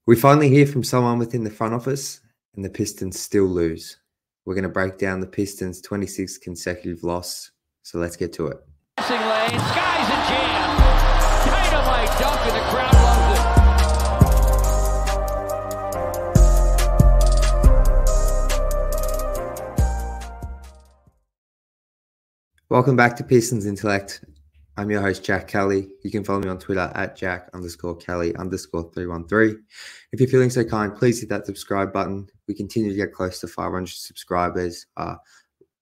We finally hear from someone within the front office, and the Pistons still lose. We're going to break down the Pistons' 26th consecutive loss, so let's get to it. Passing lane, skies a jam. Dynamite dunk, and the crowd loves it. Welcome back to Pistons Intellect. I'm your host, Jack Kelly. You can follow me on Twitter at Jack_Kelly_313. If you're feeling so kind, please hit that subscribe button. We continue to get close to 500 subscribers.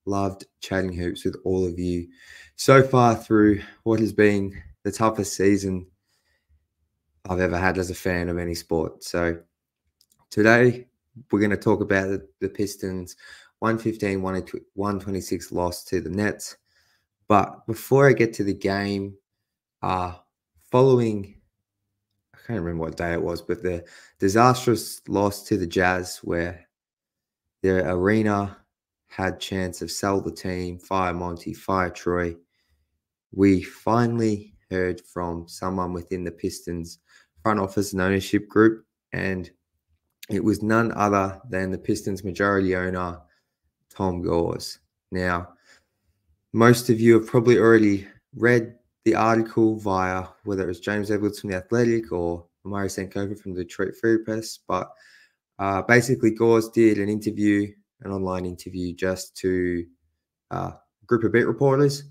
Loved chatting hoops with all of you so far through what has been the toughest season I've ever had as a fan of any sport. So today we're going to talk about the Pistons' 115-126 loss to the Nets. But before I get to the game, following, I can't remember what day it was, but the disastrous loss to the Jazz where their arena had chance of sell the team, fire Monty, fire Troy, we finally heard from someone within the Pistons front office and ownership group, and it was none other than the Pistons majority owner, Tom Gores. Now, most of you have probably already read the article via whether it was James Edwards from The Athletic or Amari Sankofa from the Detroit Free Press, but basically Gores did an online interview just to a group of beat reporters,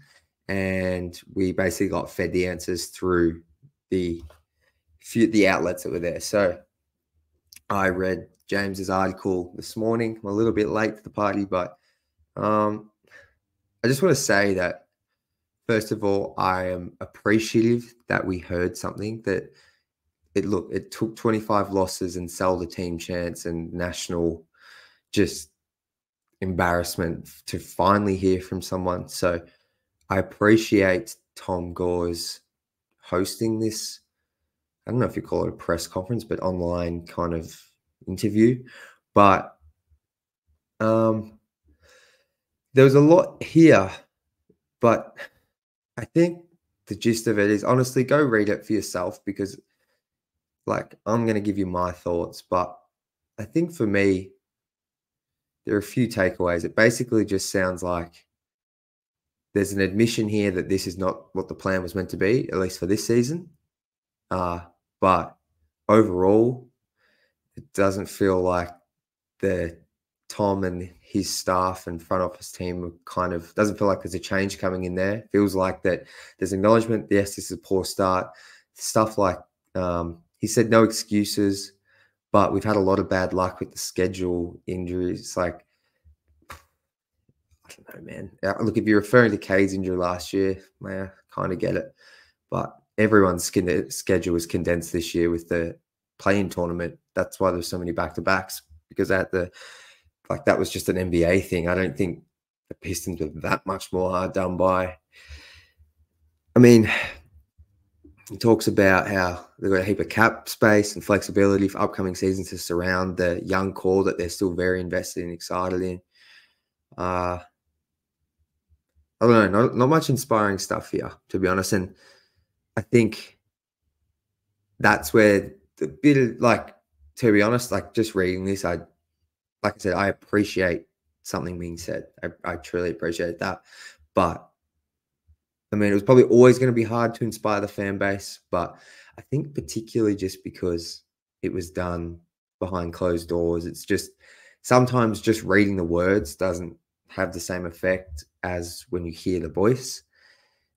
and we basically got fed the answers through the outlets that were there. So I read James's article this morning. I'm a little bit late to the party, but I just want to say that, first of all, I am appreciative that we heard something that it took 25 losses and sell the team chance and national just embarrassment to finally hear from someone. So I appreciate Tom Gores hosting this. I don't know if you call it a press conference, but online kind of interview. But there was a lot here, but I think the gist of it is, honestly, go read it for yourself, because I'm going to give you my thoughts. But I think for me, there are a few takeaways. It basically just sounds like there's an admission here that this is not what the plan was meant to be, at least for this season. But overall, it doesn't feel like the Tom and his staff and front office team doesn't feel like there's a change coming in there. It feels like that there's acknowledgement, yes, this is a poor start. Stuff like he said no excuses, but we've had a lot of bad luck with the schedule, injuries. I don't know, man. Look, if you're referring to Cade's injury last year, man, I kind of get it. But everyone's schedule was condensed this year with the play-in tournament. That's why there's so many back-to-backs, because that was just an NBA thing. I don't think the Pistons were that much more hard done by. I mean, he talks about how they've got a heap of cap space and flexibility for upcoming seasons to surround the young core that they're still very invested and excited in. I don't know, not much inspiring stuff here, to be honest. And I think that's where the bit of, to be honest, just reading this, like I said, I appreciate something being said. I truly appreciate that. But, I mean, it was probably always going to be hard to inspire the fan base. But I think particularly just because it was done behind closed doors, it's just sometimes just reading the words doesn't have the same effect as when you hear the voice.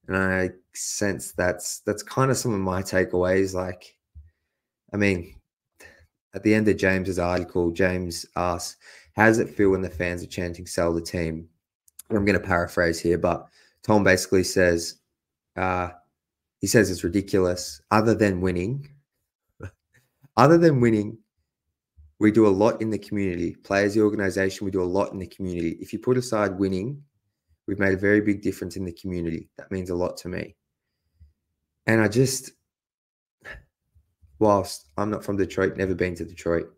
And I sense that's kind of some of my takeaways. I mean, at the end of James's article, James asks, how does it feel when the fans are chanting sell the team? I'm going to paraphrase here, but Tom basically says, he says it's ridiculous. Other than winning, we do a lot in the community. Players, the organization, we do a lot in the community. If you put aside winning, we've made a very big difference in the community. That means a lot to me. And I just, whilst I'm not from Detroit, never been to Detroit,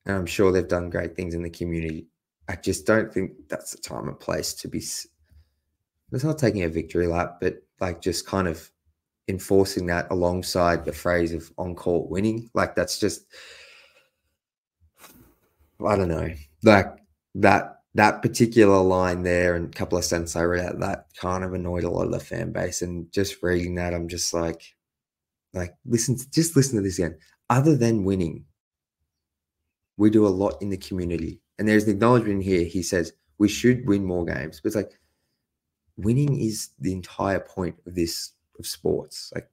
and I'm sure they've done great things in the community, I just don't think that's the time and place to be. It's not taking a victory lap, but just kind of enforcing that alongside the phrase of on-court winning. That's just, I don't know, like that particular line there and a couple of sentences I read out that kind of annoyed a lot of the fan base. And just reading that, I'm just like listen to this again. Other than winning, we do a lot in the community. And there's an acknowledgement in here. He says we should win more games. But it's like winning is the entire point of this of sports, like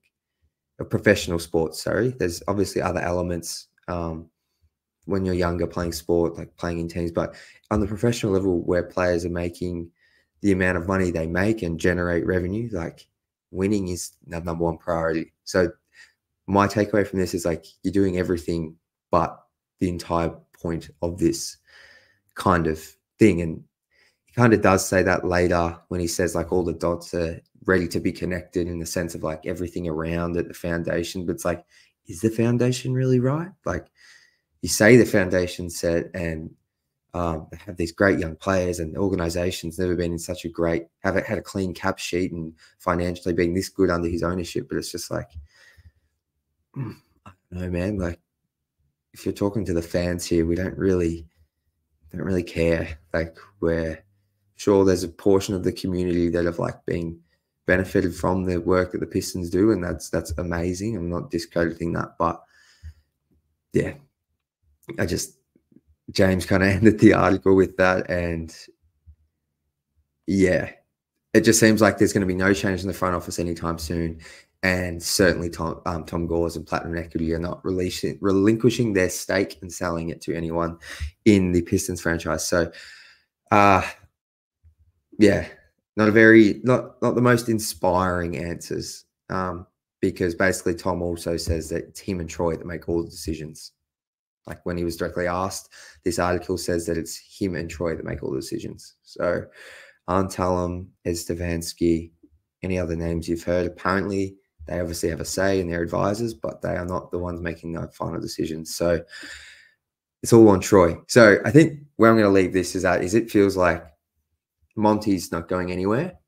of professional sports. Sorry, there's obviously other elements when you're younger playing sport, like playing in teams. But on the professional level, where players are making the amount of money they make and generate revenue, like winning is the number one priority. So my takeaway from this is like you're doing everything but the entire point of this kind of thing. And he kind of does say that later when he says like all the dots are ready to be connected in the sense of like everything around it, the foundation. But it's like, is the foundation really right? Like you say the foundation's set and they have these great young players and the organization's never been in such a great, had a clean cap sheet and financially being this good under his ownership. But it's just like, I don't know, man, like if you're talking to the fans here, we don't really care. Like we're sure there's a portion of the community that have like been benefited from the work that the Pistons do, and that's amazing. I'm not discrediting that, but yeah, James kind of ended the article with that, and yeah, it just seems like there's going to be no change in the front office anytime soon. And certainly Tom Gores and Platinum Equity are not relinquishing their stake and selling it to anyone in the Pistons franchise. So, yeah, not the most inspiring answers because basically Tom also says that it's him and Troy that make all the decisions. Like when he was directly asked, this article says that it's him and Troy that make all the decisions. So, Tallum, Ed Stefanski, any other names you've heard, apparently they obviously have a say in their advisors, but they are not the ones making the final decisions. So it's all on Troy. So I think where I'm going to leave this is it feels like Monty's not going anywhere.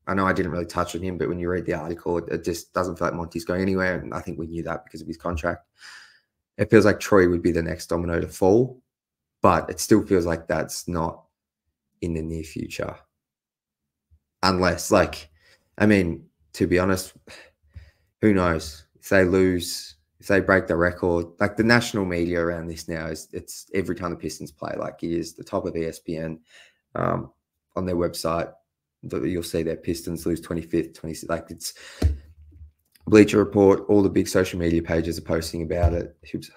I know I didn't really touch on him, but when you read the article, it just doesn't feel like Monty's going anywhere. And I think we knew that because of his contract. It feels like Troy would be the next domino to fall, but it still feels like that's not in the near future. Unless, to be honest, who knows? If they lose, if they break the record, like the national media around this now it's every time the Pistons play, like it is the top of ESPN on their website. You'll see their Pistons lose 25th, 26th. Like it's Bleacher Report, all the big social media pages are posting about it.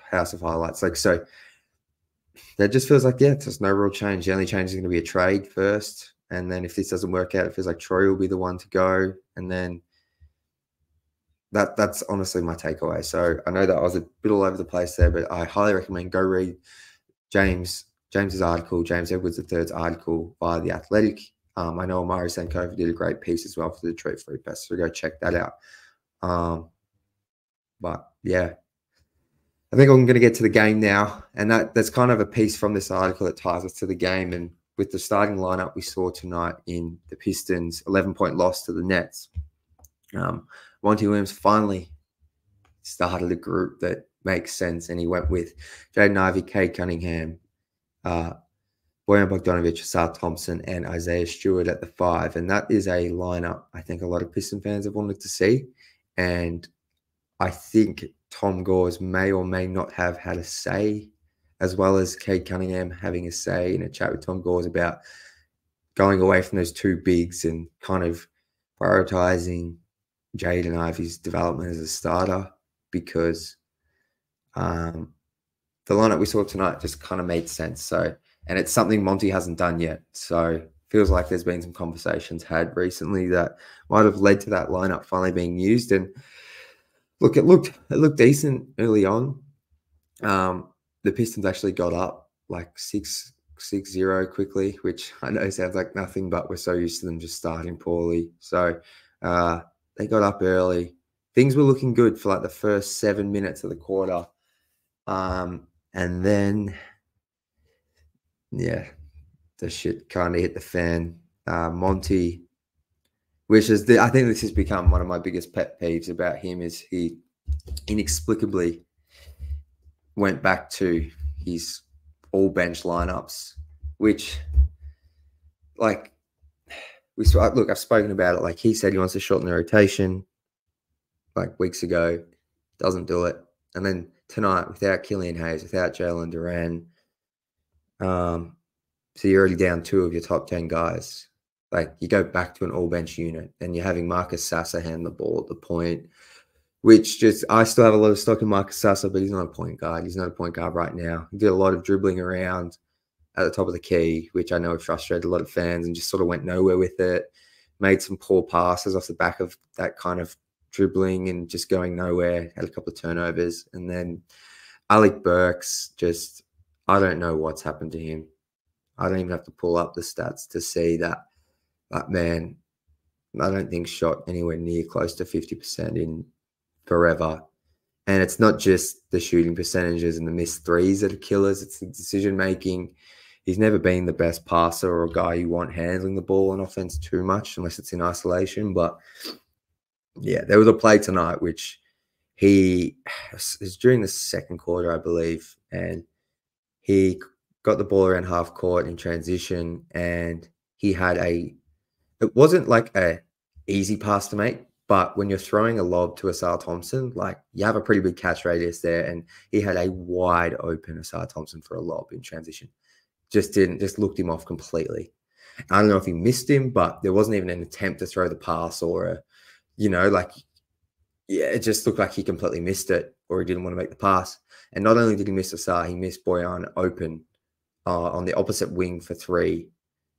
House of Highlights, like so. That just feels like there's no real change. The only change is going to be a trade first. And then if this doesn't work out, it feels like Troy will be the one to go. And then that's honestly my takeaway. So I know that I was a bit all over the place there, but I highly recommend go read James's article, James Edwards III's article via The Athletic. I know Amari Sankofa did a great piece as well for the Detroit Free Press, so go check that out. But yeah, I think I'm going to get to the game now. And that's kind of a piece from this article that ties us to the game. And with the starting lineup we saw tonight in the Pistons' 11-point loss to the Nets, Monty Williams finally started a group that makes sense, and he went with Jaden Ivey, Cade Cunningham, Bojan Bogdanovic, Asar Thompson, and Isaiah Stewart at the 5. And that is a lineup I think a lot of Piston fans have wanted to see. And I think Tom Gores may or may not have had a say, as well as Cade Cunningham having a say in a chat with Tom Gores about going away from those two bigs and kind of prioritizing Jaden Ivey's development as a starter, because the lineup we saw tonight just kind of made sense. So, and it's something Monty hasn't done yet. So feels like there's been some conversations had recently that might have led to that lineup finally being used. And look, it looked decent early on. The Pistons actually got up like 6-0 quickly, which I know sounds like nothing, but we're so used to them just starting poorly. So they got up early. Things were looking good for like the first 7 minutes of the quarter. And then, the shit kind of hit the fan. Monty, which is I think this has become one of my biggest pet peeves about him, is he inexplicably went back to his all bench lineups, which, like, look, I've spoken about it. Like, he said he wants to shorten the rotation, like, weeks ago, doesn't do it. And then tonight, without Killian Hayes, without Jalen Duran, so you're already down 2 of your top 10 guys. Like, you go back to an all-bench unit, and you're having Marcus Sasser hand the ball at the point, which I still have a lot of stock in Marcus Sasser, but he's not a point guard. He's not a point guard right now. He did a lot of dribbling around at the top of the key, which I know frustrated a lot of fans, and just sort of went nowhere with it. Made some poor passes off the back of that kind of dribbling and just going nowhere. Had a couple of turnovers. And then Alec Burks, just, I don't know what's happened to him. I don't even have to pull up the stats to see that man, I don't think shot anywhere near close to 50% in forever. And it's not just the shooting percentages and the missed threes that are killers. It's the decision-making. He's never been the best passer or a guy you want handling the ball on offense too much unless it's in isolation. But, yeah, there was a play tonight which it was during the second quarter, I believe, and he got the ball around half court in transition, and he had it wasn't like a easy pass to make, but when you're throwing a lob to Asar Thompson, like, you have a pretty big catch radius there, and he had a wide open Asar Thompson for a lob in transition. Just looked him off completely. I don't know if he missed him, but there wasn't even an attempt to throw the pass or it just looked like he completely missed it, or he didn't want to make the pass. And not only did he miss Asar, he missed Boyan open on the opposite wing for 3.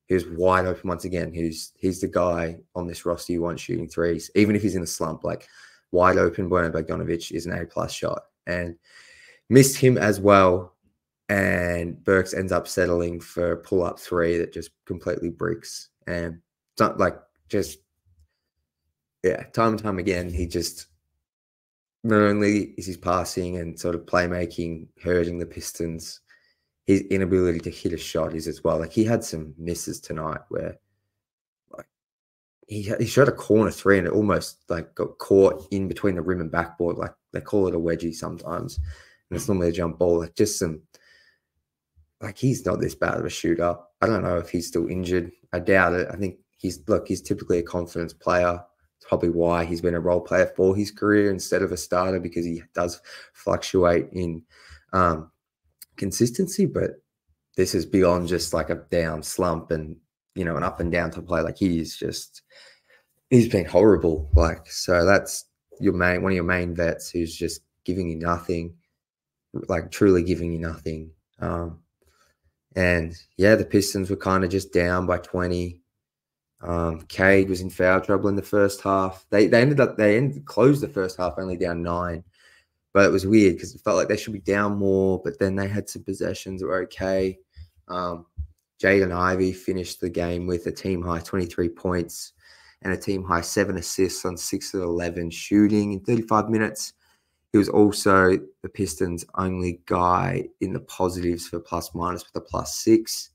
He was wide open once again. He's the guy on this roster you want shooting threes, even if he's in a slump. Like, wide open, Bojan Bogdanovic is an A+ shot, and missed him as well. And Burks ends up settling for a pull-up 3 that just completely bricks. And it's not like time and time again, he just, not only is his passing and sort of playmaking hurting the Pistons, his inability to hit a shot is as well. Like, he had some misses tonight where, like, he shot a corner 3 and it almost, like, got caught in between the rim and backboard. Like, they call it a wedgie sometimes, and it's normally a jump ball. Like, just some, like, he's not this bad of a shooter. I don't know if he's still injured. I doubt it. I think he's typically a confidence player. It's probably why he's been a role player for his career instead of a starter, because he does fluctuate in consistency. But this is beyond just like a down slump and, an up and down to play. Like, he's been horrible. Like, so that's one of your main vets who's just giving you nothing, like, truly giving you nothing. And yeah, the Pistons were kind of just down by 20. Cade was in foul trouble in the first half. They closed the first half only down 9. But it was weird because it felt like they should be down more, but then they had some possessions that were okay. Jaden Ivey finished the game with a team-high 23 points and a team-high 7 assists on 6 of 11 shooting in 35 minutes. He was also the Pistons' only guy in the positives for plus-minus with a +6.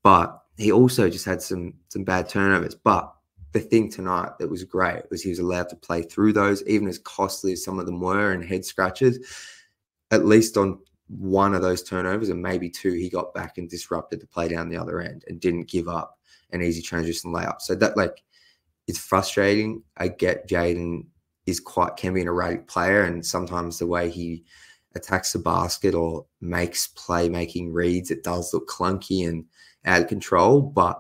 But he also just had some bad turnovers. But the thing tonight that was great was he was allowed to play through those, even as costly as some of them were and head scratches. At least on one of those turnovers, and maybe 2, he got back and disrupted the play down the other end and didn't give up an easy transition layup. So that, like, it's frustrating. I get Jaden can be an erratic player, and sometimes the way he attacks the basket or makes playmaking reads, it does look clunky and out of control. But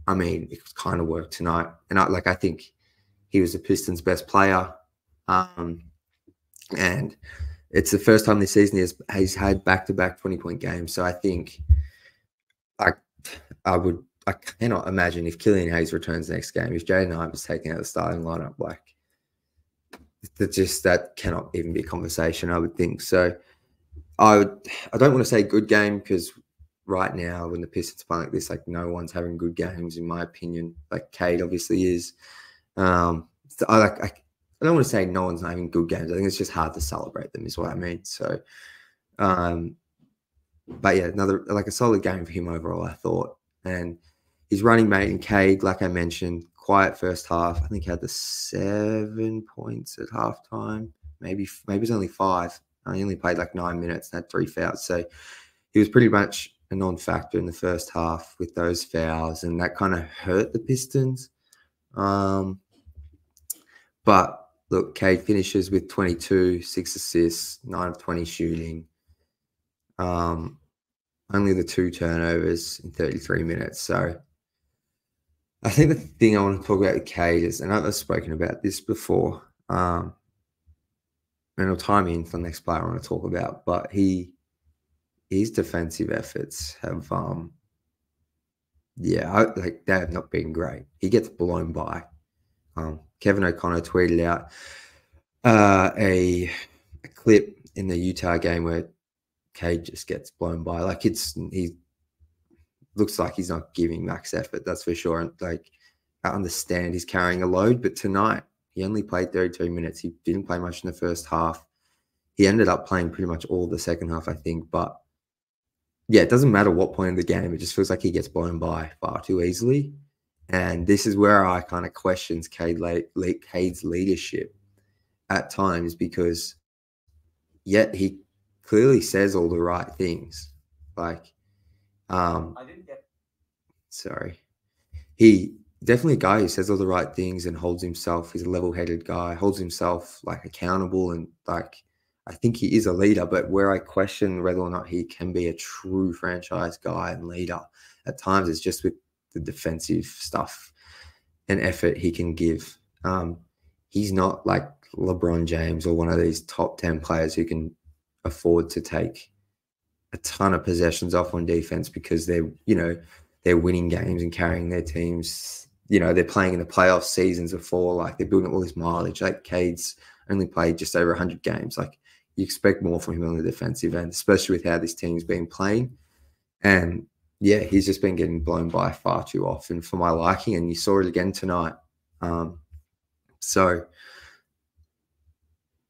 I mean, it kind of worked tonight. And I think he was the Pistons' best player. And it's the first time this season he's had back-to-back 20-point games. So I think I cannot imagine if Killian Hayes returns next game, if Jaden Ivey was taken out of the starting lineup, like, that cannot even be a conversation, I would think. So I don't want to say good game, because right now, when the Pistons play like this, like, no one's having good games, in my opinion. Like, Cade obviously is. I don't want to say no one's having good games. I think it's just hard to celebrate them, is what I mean. So, but yeah, a solid game for him overall, I thought. And his running mate in Cade, like I mentioned, quiet first half. I think he had the 7 points at halftime. Maybe it was only 5. He only played like 9 minutes and had 3 fouls. So he was pretty much a non-factor in the first half with those fouls, and that kind of hurt the Pistons. But look, Cade finishes with 22, 6 assists, 9 of 20 shooting. Only the 2 turnovers in 33 minutes. So I think the thing I want to talk about with Cade is, and I've spoken about this before, and it'll tie me into the next player I want to talk about, but his defensive efforts have, they have not been great. He gets blown by. Kevin O'Connor tweeted out a clip in the Utah game where Cade just gets blown by. Like, he looks like he's not giving max effort, that's for sure. And like, I understand he's carrying a load, but tonight he only played 32 minutes. He didn't play much in the first half. He ended up playing pretty much all the second half, I think. But yeah, it doesn't matter what point in the game. It just feels like he gets blown by far too easily. And this is where I kind of questions Cade's leadership at times, because yet he clearly says all the right things. Like, he definitely a guy who says all the right things and holds himself. He's a level-headed guy, holds himself like accountable, and like, I think he is a leader. But where I question whether or not he can be a true franchise guy and leader at times is just with the defensive stuff and effort he can give. He's not like LeBron James or one of these top 10 players who can afford to take a ton of possessions off on defense because they're winning games and carrying their teams. They're playing in the playoff seasons before, like, they're building up all this mileage. Like, Cade's only played just over 100 games. Like, you expect more from him on the defensive end, especially with how this team's been playing. And yeah, he's just been getting blown by far too often for my liking, and you saw it again tonight. So,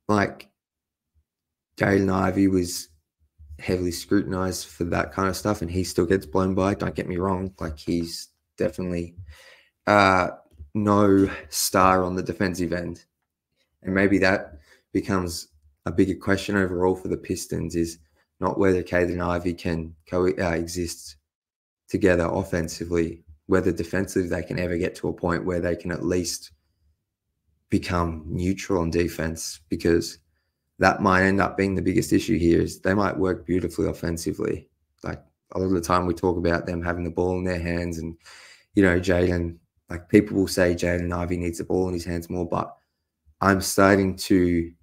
like, Jaden Ivey was heavily scrutinized for that kind of stuff, and he still gets blown by. Don't get me wrong. Like, he's definitely no star on the defensive end. And maybe that becomes a bigger question overall for the Pistons, is not whether Cade and Ivey can coexist together offensively, whether defensively they can ever get to a point where they can at least become neutral on defense, because that might end up being the biggest issue here. Is they might work beautifully offensively. Like, a lot of the time we talk about them having the ball in their hands, and Jaden, like, people will say Jaden Ivey needs the ball in his hands more, but I'm starting to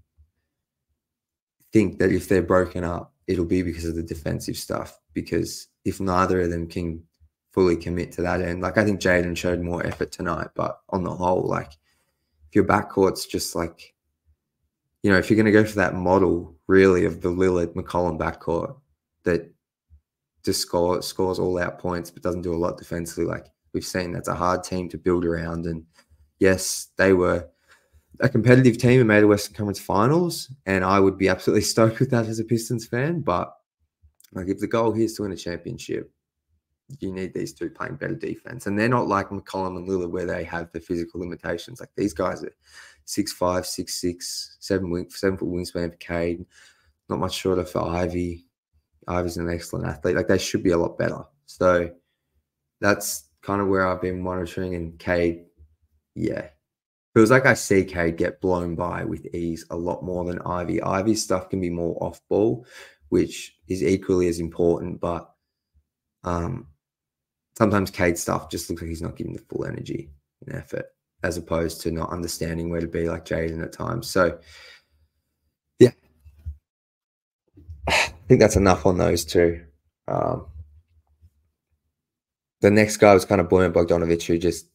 think that if they're broken up, it'll be because of the defensive stuff. Because if neither of them can fully commit to that end, like, I think Jaden showed more effort tonight, but on the whole, like, if your backcourt's just like, if you're going to go for that model really of the Lillard-McCollum backcourt that just scores all out points but doesn't do a lot defensively, like we've seen, that's a hard team to build around. And yes, they were a competitive team and made a Western Conference Finals, and I would be absolutely stoked with that as a Pistons fan. But like, if the goal here is to win a championship, you need these two playing better defense. And they're not like McCollum and Lillard where they have the physical limitations. Like, these guys are 6'5", 6'6", 7-foot wingspan for Cade. Not much shorter for Ivy. Ivy's an excellent athlete. Like, they should be a lot better. So that's kind of where I've been monitoring. And Cade, yeah. Feels like I see Cade get blown by with ease a lot more than Ivy. Ivy's stuff can be more off ball, which is equally as important. But sometimes Cade's stuff just looks like he's not giving the full energy and effort, as opposed to not understanding where to be, like Jaden at times. So, yeah, I think that's enough on those two. The next guy was kind of Bojan Bogdanovic, who just,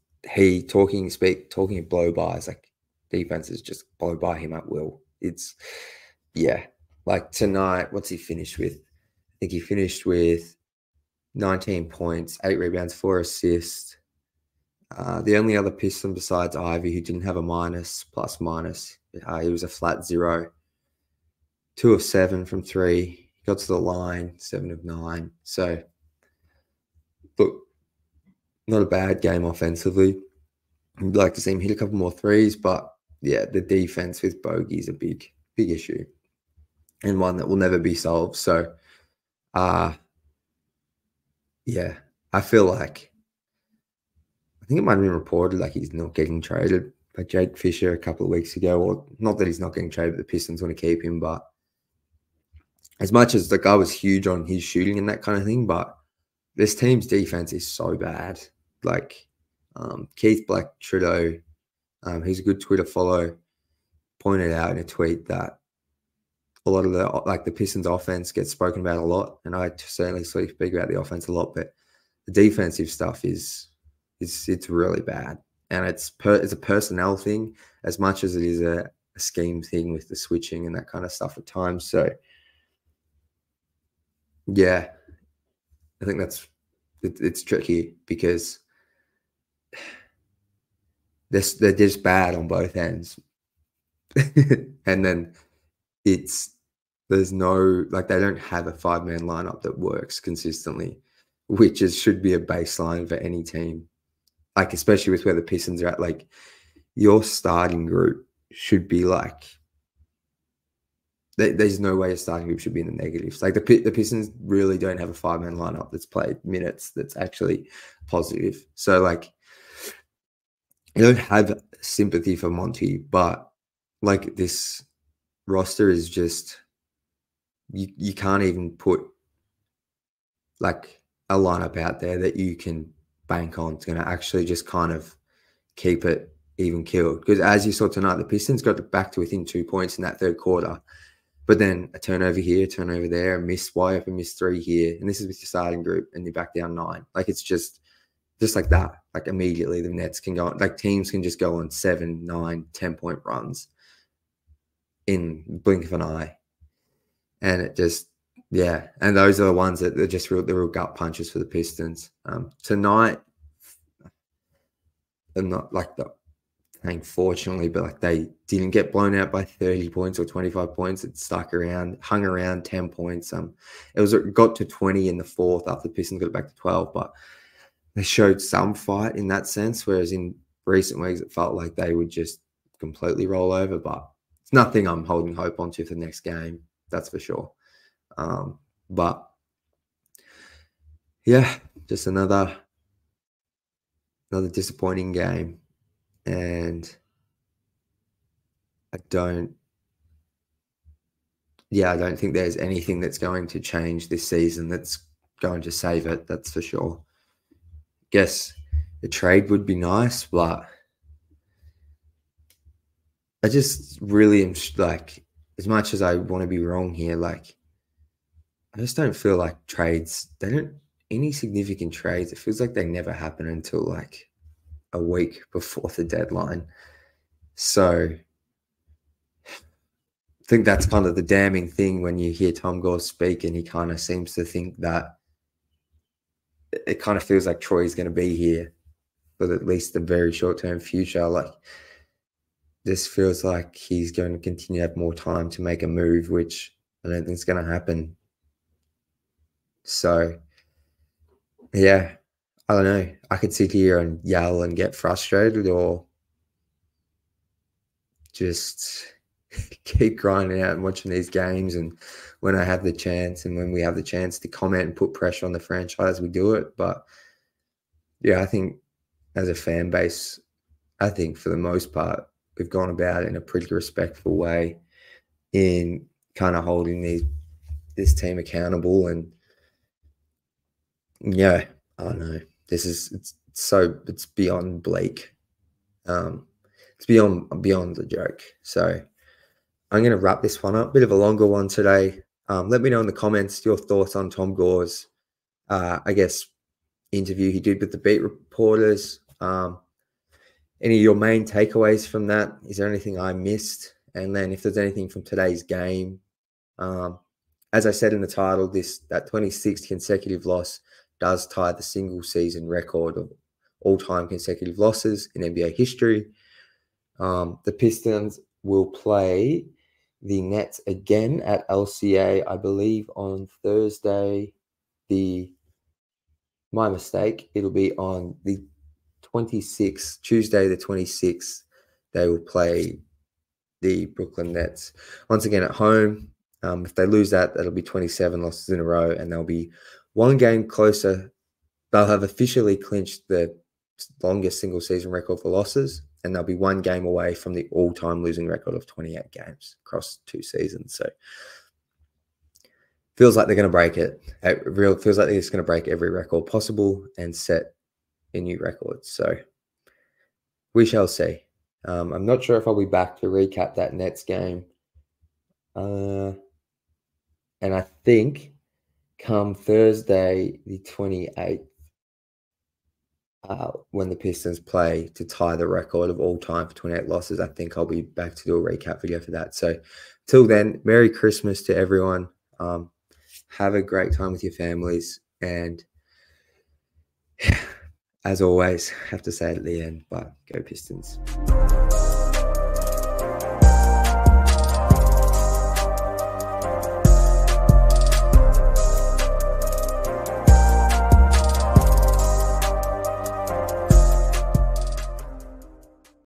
talking blow-bys, like, defenses just blow by him at will. It's, yeah, like tonight, what's he finished with? I think he finished with 19 points, 8 rebounds, 4 assists. The only other Piston besides Ivy who didn't have a plus-minus, he was a flat 0. 2 of 7 from 3. Got to the line, 7 of 9. So, look, not a bad game offensively. I'd like to see him hit a couple more threes, but yeah, the defense with Bogey is a big issue, and one that will never be solved. So, yeah, I feel like I think it might have been reported like he's not getting traded by Jake Fisher a couple of weeks ago, or not that he's not getting traded, but the Pistons want to keep him. But as much as the guy was huge on his shooting and that kind of thing, but this team's defense is so bad. Like Keith Black Trudeau, he's a good Twitter follow, pointed out in a tweet that a lot of the Pistons offense gets spoken about a lot, and I certainly speak about the offense a lot, but the defensive stuff it's really bad, and it's a personnel thing as much as it is a scheme thing with the switching and that kind of stuff at times. So yeah, I think it's tricky because they're just bad on both ends, and then there's no, like, they don't have a 5-man lineup that works consistently, which should be a baseline for any team. Like, especially with where the Pistons are at, like, your starting group should be like, there's no way your starting group should be in the negatives. Like, the Pistons really don't have a 5-man lineup that's played minutes that's actually positive. So, like, I don't have sympathy for Monty, but, like, this roster is just, you can't even put, like, a lineup out there that you can bank on. It's going to actually just kind of keep it even killed. Because as you saw tonight, the Pistons got back to within 2 points in that third quarter. But then a turnover here, a turnover there, a miss wide open, miss 3 here. And this is with your starting group, and you're back down 9. Like, it's just like that. Like, immediately the Nets can go on, like, teams can just go on 7, 9, 10-point runs in blink of an eye. And it just, yeah. And those are the ones that are just the real gut punches for the Pistons. Tonight, and not like fortunately, but like, they didn't get blown out by 30 points or 25 points. It hung around 10 points. It got to 20 in the fourth after the Pistons got back to 12, but they showed some fight in that sense. Whereas in recent weeks, it felt like they would just completely roll over. But it's nothing I'm holding hope onto for the next game. That's for sure. But yeah, just another disappointing game. And I don't think there's anything that's going to change this season that's going to save it. That's for sure. Guess the trade would be nice, but I just really am, like, as much as I want to be wrong here, like, I just don't feel like any significant trades, it feels like they never happen until like a week before the deadline. So I think that's kind of the damning thing when you hear Tom Gores speak, and he kind of seems to think that it kind of feels like Troy's going to be here for at least the very short-term future. Like, this feels like he's going to continue to have more time to make a move, which I don't think is going to happen. So, yeah, I don't know. I could sit here and yell and get frustrated, or just keep grinding out and watching these games. And when I have the chance, and when we have the chance to comment and put pressure on the franchise, we do it. But yeah, I think as a fan base, I think for the most part, we've gone about it in a pretty respectful way in kind of holding this team accountable. And yeah, I don't know. It's beyond bleak. It's beyond the joke. So I'm going to wrap this one up. Bit of a longer one today. Let me know in the comments your thoughts on Tom Gores, I guess, interview he did with the beat reporters. Any of your main takeaways from that? Is there anything I missed? And then if there's anything from today's game, as I said in the title, that 26th consecutive loss does tie the single season record of all-time consecutive losses in NBA history. The Pistons will play the Nets again at LCA, I believe, on Thursday. My mistake. It'll be on the 26th, Tuesday the 26th. They will play the Brooklyn Nets once again at home. If they lose that'll be 27 losses in a row, and they'll be one game closer they'll have officially clinched the longest single season record for losses, and they'll be one game away from the all-time losing record of 28 games across 2 seasons. So feels like they're going to break it. It feels like they're just going to break every record possible and set a new record. So we shall see. I'm not sure if I'll be back to recap that Nets game. And I think come Thursday, the 28th, when the Pistons play to tie the record of all time for 28 losses, I think I'll be back to do a recap video for that. So till then, Merry Christmas to everyone. Have a great time with your families. And as always, have to say it at the end, but go Pistons.